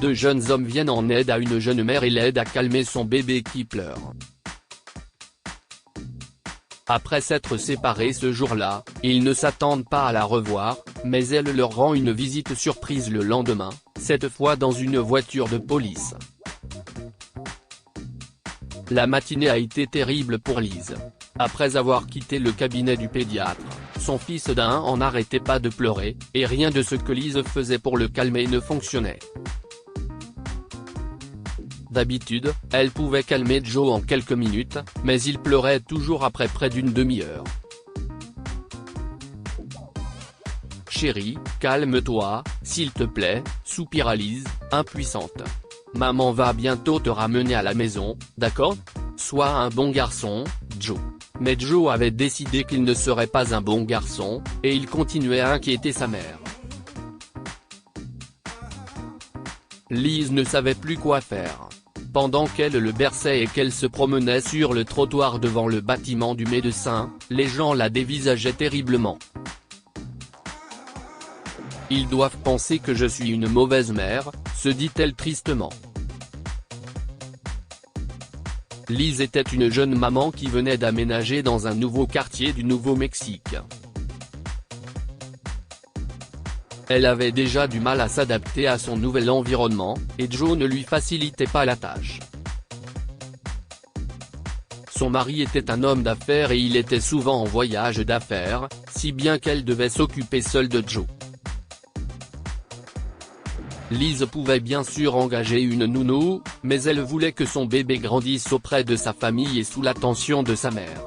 Deux jeunes hommes viennent en aide à une jeune mère et l'aident à calmer son bébé qui pleure. Après s'être séparés ce jour-là, ils ne s'attendent pas à la revoir, mais elle leur rend une visite surprise le lendemain, cette fois dans une voiture de police. La matinée a été terrible pour Lise. Après avoir quitté le cabinet du pédiatre, son fils d'1 an n'arrêtait pas de pleurer, et rien de ce que Lise faisait pour le calmer ne fonctionnait. D'habitude, elle pouvait calmer Joe en quelques minutes, mais il pleurait toujours après près d'une demi-heure. « Chérie, calme-toi, s'il te plaît », soupira Lise, impuissante. « Maman va bientôt te ramener à la maison, d'accord ? Sois un bon garçon, Joe. » Mais Joe avait décidé qu'il ne serait pas un bon garçon, et il continuait à inquiéter sa mère. Lise ne savait plus quoi faire. Pendant qu'elle le berçait et qu'elle se promenait sur le trottoir devant le bâtiment du médecin, les gens la dévisageaient terriblement. « Ils doivent penser que je suis une mauvaise mère », se dit-elle tristement. Lise était une jeune maman qui venait d'aménager dans un nouveau quartier du Nouveau-Mexique. Elle avait déjà du mal à s'adapter à son nouvel environnement, et Joe ne lui facilitait pas la tâche. Son mari était un homme d'affaires et il était souvent en voyage d'affaires, si bien qu'elle devait s'occuper seule de Joe. Lise pouvait bien sûr engager une nounou, mais elle voulait que son bébé grandisse auprès de sa famille et sous l'attention de sa mère.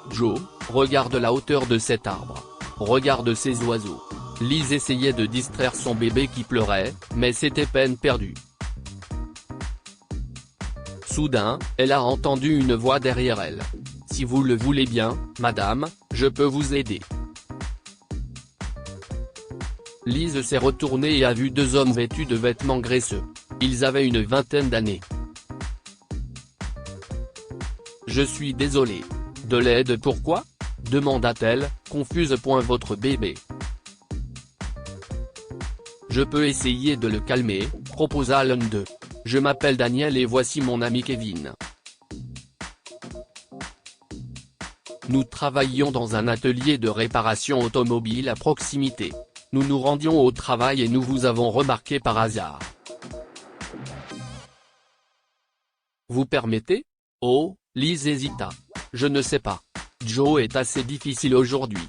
Joe, regarde la hauteur de cet arbre. Regarde ces oiseaux. Lise essayait de distraire son bébé qui pleurait, mais c'était peine perdue. Soudain, elle a entendu une voix derrière elle. « Si vous le voulez bien, madame, je peux vous aider. » Lise s'est retournée et a vu deux hommes vêtus de vêtements graisseux. Ils avaient une vingtaine d'années. « Je suis désolée. De l'aide pourquoi ? » demanda-t-elle, confuse. Votre bébé. « Je peux essayer de le calmer, » proposa l'un d'eux. « Je m'appelle Daniel et voici mon ami Kevin. Nous travaillions dans un atelier de réparation automobile à proximité. Nous nous rendions au travail et nous vous avons remarqué par hasard. » Vous permettez ? Oh, Lise hésita. « Je ne sais pas. Joe est assez difficile aujourd'hui.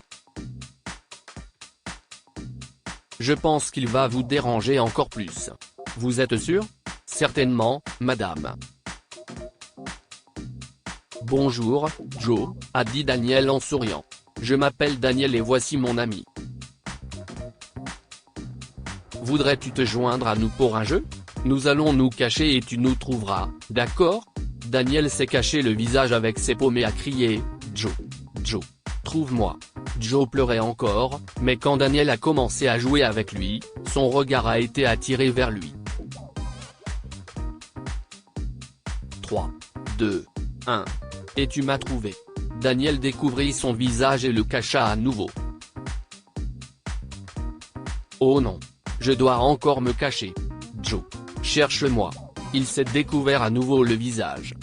Je pense qu'il va vous déranger encore plus. Vous êtes sûr ? » »« Certainement, madame. » »« Bonjour, Joe, » a dit Daniel en souriant. « Je m'appelle Daniel et voici mon ami. Voudrais-tu te joindre à nous pour un jeu ? Nous allons nous cacher et tu nous trouveras, d'accord ? » Daniel s'est caché le visage avec ses paumes et a crié « Joe, Joe, trouve-moi !» Joe pleurait encore, mais quand Daniel a commencé à jouer avec lui, son regard a été attiré vers lui. 3, 2, 1. Et tu m'as trouvé. Daniel découvrit son visage et le cacha à nouveau. Oh non. Je dois encore me cacher. Joe, cherche-moi. Il s'est découvert à nouveau le visage.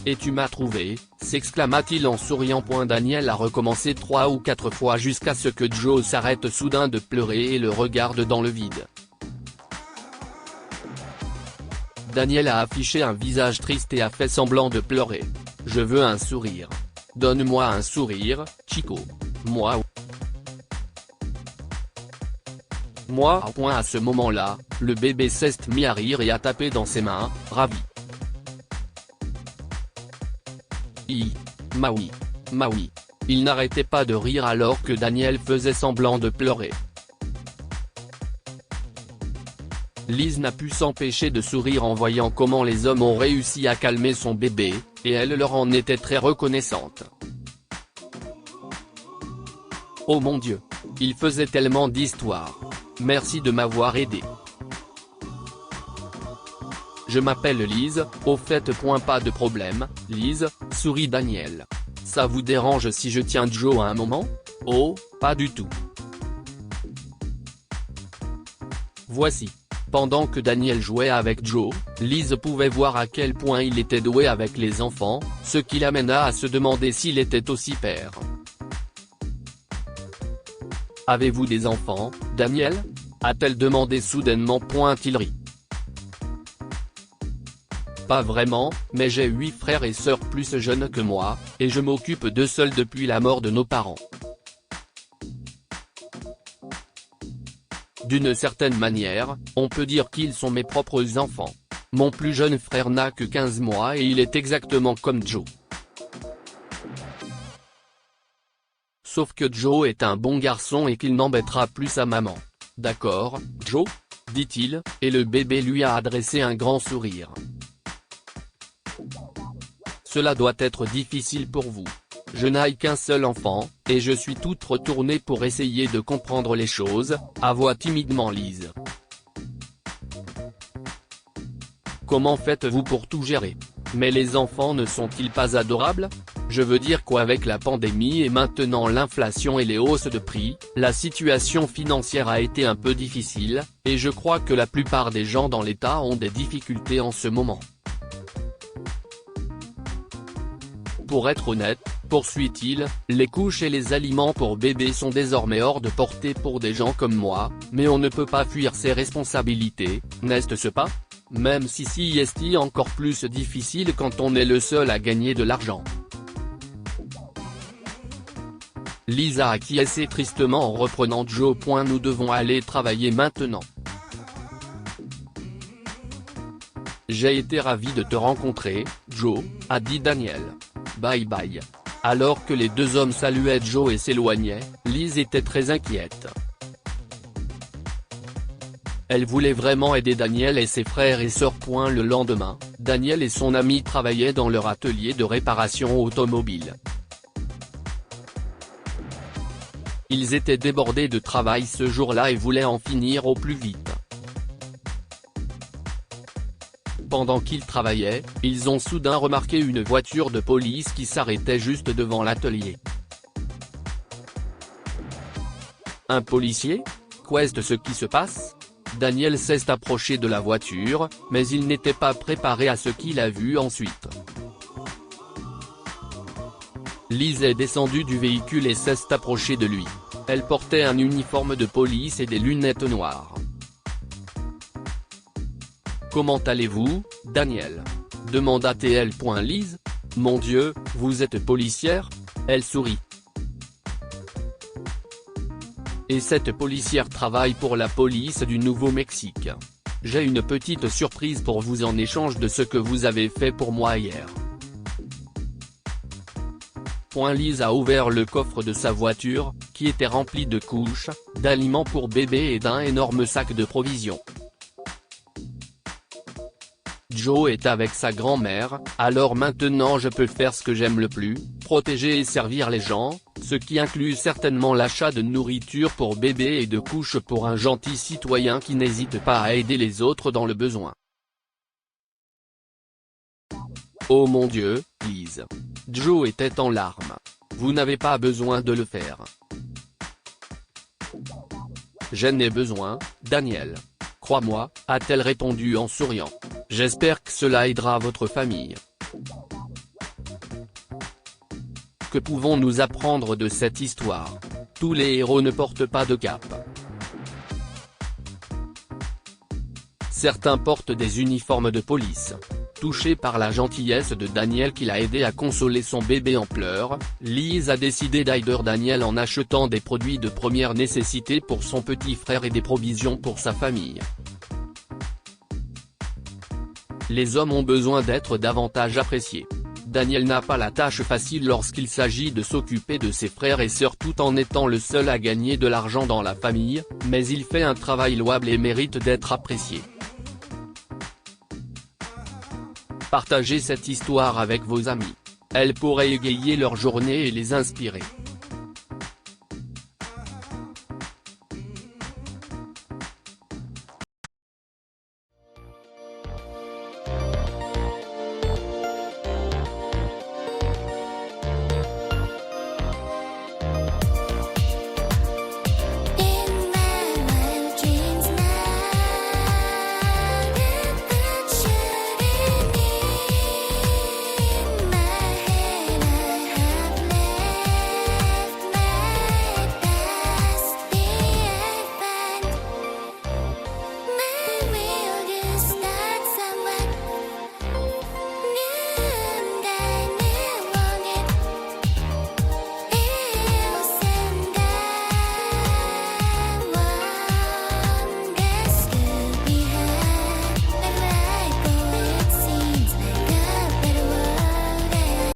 Et tu m'as trouvé, s'exclama-t-il en souriant. Daniel a recommencé 3 ou 4 fois jusqu'à ce que Joe s'arrête soudain de pleurer et le regarde dans le vide. Daniel a affiché un visage triste et a fait semblant de pleurer. « Je veux un sourire. Donne-moi un sourire, Chico. Moi. » Moi. À ce moment-là, le bébé s'est mis à rire et à taper dans ses mains, ravi. Maui. Maui. Il n'arrêtait pas de rire alors que Daniel faisait semblant de pleurer. Lise n'a pu s'empêcher de sourire en voyant comment les hommes ont réussi à calmer son bébé, et elle leur en était très reconnaissante. Oh mon Dieu. Il faisait tellement d'histoires. Merci de m'avoir aidé. Je m'appelle Lise, au fait. Pas de problème, Lise, sourit Daniel. Ça vous dérange si je tiens Joe un moment ? Oh, pas du tout. Voici. Pendant que Daniel jouait avec Joe, Liz pouvait voir à quel point il était doué avec les enfants, ce qui l'amena à se demander s'il était aussi père. « Avez-vous des enfants, Daniel ?» a-t-elle demandé soudainement. Il rit. « Pas vraiment, mais j'ai 8 frères et sœurs plus jeunes que moi, et je m'occupe d'eux seul depuis la mort de nos parents. » D'une certaine manière, on peut dire qu'ils sont mes propres enfants. Mon plus jeune frère n'a que 15 mois et il est exactement comme Joe. Sauf que Joe est un bon garçon et qu'il n'embêtera plus sa maman. « D'accord, Joe ?» dit-il, et le bébé lui a adressé un grand sourire. « Cela doit être difficile pour vous. Je n'ai qu'un seul enfant, et je suis toute retournée pour essayer de comprendre les choses », avoua timidement Liz. « Comment faites-vous pour tout gérer? Mais les enfants ne sont-ils pas adorables? Je veux dire qu'avec la pandémie et maintenant l'inflation et les hausses de prix, la situation financière a été un peu difficile, et je crois que la plupart des gens dans l'État ont des difficultés en ce moment. Pour être honnête, poursuit-il, les couches et les aliments pour bébés sont désormais hors de portée pour des gens comme moi, mais on ne peut pas fuir ses responsabilités, n'est-ce pas? Même si c'est encore plus difficile quand on est le seul à gagner de l'argent. Liz a acquiescé tristement en reprenant Joe. Nous devons aller travailler maintenant. J'ai été ravi de te rencontrer, Joe, a dit Daniel. Bye bye. Alors que les deux hommes saluaient Joe et s'éloignaient, Liz était très inquiète. Elle voulait vraiment aider Daniel et ses frères et sœurs. Le lendemain, Daniel et son ami travaillaient dans leur atelier de réparation automobile. Ils étaient débordés de travail ce jour-là et voulaient en finir au plus vite. Pendant qu'ils travaillaient, ils ont soudain remarqué une voiture de police qui s'arrêtait juste devant l'atelier. Un policier? Qu'est-ce ce qui se passe? Daniel s'est approché de la voiture, mais il n'était pas préparé à ce qu'il a vu ensuite. Liz est descendue du véhicule et s'est approchée de lui. Elle portait un uniforme de police et des lunettes noires. « Comment allez-vous, Daniel ?» demanda-t-elle. Liz. « Mon Dieu, vous êtes policière ?» Elle sourit. « Et cette policière travaille pour la police du Nouveau-Mexique. J'ai une petite surprise pour vous en échange de ce que vous avez fait pour moi hier. » Liz a ouvert le coffre de sa voiture, qui était rempli de couches, d'aliments pour bébé et d'un énorme sac de provisions. Joe est avec sa grand-mère, alors maintenant je peux faire ce que j'aime le plus, protéger et servir les gens, ce qui inclut certainement l'achat de nourriture pour bébé et de couches pour un gentil citoyen qui n'hésite pas à aider les autres dans le besoin. Oh mon Dieu, Liz. Joe était en larmes. Vous n'avez pas besoin de le faire. J'en ai besoin, Daniel. Crois-moi, a-t-elle répondu en souriant. J'espère que cela aidera votre famille. Que pouvons-nous apprendre de cette histoire? Tous les héros ne portent pas de cape. Certains portent des uniformes de police. Touchée par la gentillesse de Daniel qui l'a aidé à consoler son bébé en pleurs, Liz a décidé d'aider Daniel en achetant des produits de première nécessité pour son petit frère et des provisions pour sa famille. Les hommes ont besoin d'être davantage appréciés. Daniel n'a pas la tâche facile lorsqu'il s'agit de s'occuper de ses frères et sœurs tout en étant le seul à gagner de l'argent dans la famille, mais il fait un travail louable et mérite d'être apprécié. Partagez cette histoire avec vos amis. Elle pourrait égayer leur journée et les inspirer.